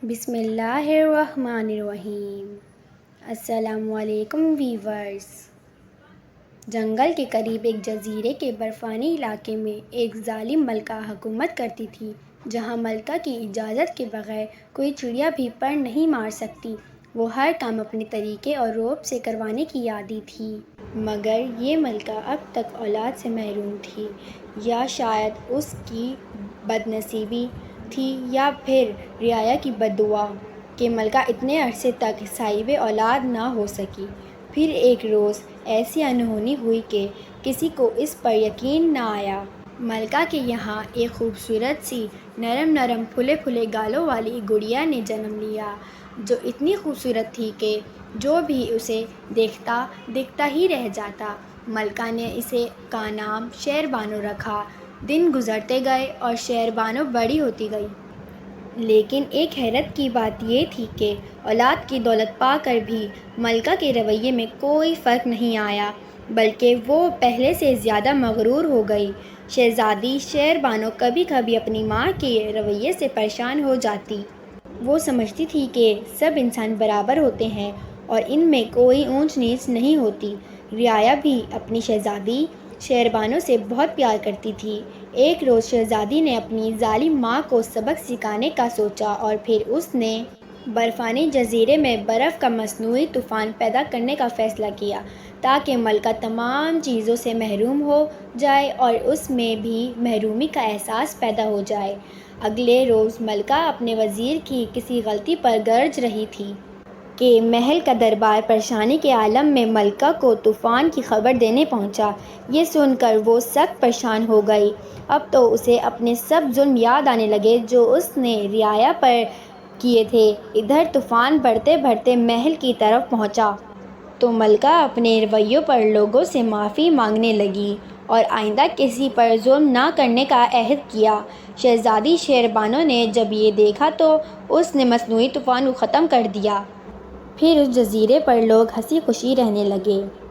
بسم اللہ الرحمن الرحیم۔ السلام علیکم ویورز۔ جنگل کے قریب ایک جزیرے کے برفانی علاقے میں ایک ظالم ملکہ حکومت کرتی تھی، جہاں ملکہ کی اجازت کے بغیر کوئی چڑیا بھی پر نہیں مار سکتی۔ وہ ہر کام اپنے طریقے اور رعب سے کروانے کی عادی تھی، مگر یہ ملکہ اب تک اولاد سے محروم تھی۔ یا شاید اس کی بد نصیبی تھی یا پھر رعایا کی بد دعا کہ ملکہ اتنے عرصے تک صاحب اولاد نہ ہو سکی۔ پھر ایک روز ایسی انہونی ہوئی کہ کسی کو اس پر یقین نہ آیا۔ ملکہ کے یہاں ایک خوبصورت سی نرم نرم پھولے پھولے گالوں والی گڑیا نے جنم لیا، جو اتنی خوبصورت تھی کہ جو بھی اسے دیکھتا ہی رہ جاتا۔ ملکہ نے اسے کا نام شیر بانو رکھا۔ دن گزرتے گئے اور شیر بانو بڑی ہوتی گئی۔ لیکن ایک حیرت کی بات یہ تھی کہ اولاد کی دولت پا کر بھی ملکہ کے رویے میں کوئی فرق نہیں آیا، بلکہ وہ پہلے سے زیادہ مغرور ہو گئی۔ شہزادی شیر بانو کبھی کبھی اپنی ماں کے رویے سے پریشان ہو جاتی۔ وہ سمجھتی تھی کہ سب انسان برابر ہوتے ہیں اور ان میں کوئی اونچ نیچ نہیں ہوتی۔ رعایا بھی اپنی شہزادی شیر بانو سے بہت پیار کرتی تھی۔ ایک روز شہزادی نے اپنی ظالم ماں کو سبق سکھانے کا سوچا اور پھر اس نے برفانی جزیرے میں برف کا مصنوعی طوفان پیدا کرنے کا فیصلہ کیا، تاکہ ملکہ تمام چیزوں سے محروم ہو جائے اور اس میں بھی محرومی کا احساس پیدا ہو جائے۔ اگلے روز ملکہ اپنے وزیر کی کسی غلطی پر گرج رہی تھی کہ محل کا دربار پریشانی کے عالم میں ملکہ کو طوفان کی خبر دینے پہنچا۔ یہ سن کر وہ سخت پریشان ہو گئی۔ اب تو اسے اپنے سب ظلم یاد آنے لگے جو اس نے رعایا پر کیے تھے۔ ادھر طوفان بڑھتے بڑھتے محل کی طرف پہنچا تو ملکہ اپنے رویوں پر لوگوں سے معافی مانگنے لگی اور آئندہ کسی پر ظلم نہ کرنے کا عہد کیا۔ شہزادی شیر بانو نے جب یہ دیکھا تو اس نے مصنوعی طوفان کو ختم کر دیا۔ پھر اس جزیرے پر لوگ ہنسی خوشی رہنے لگے۔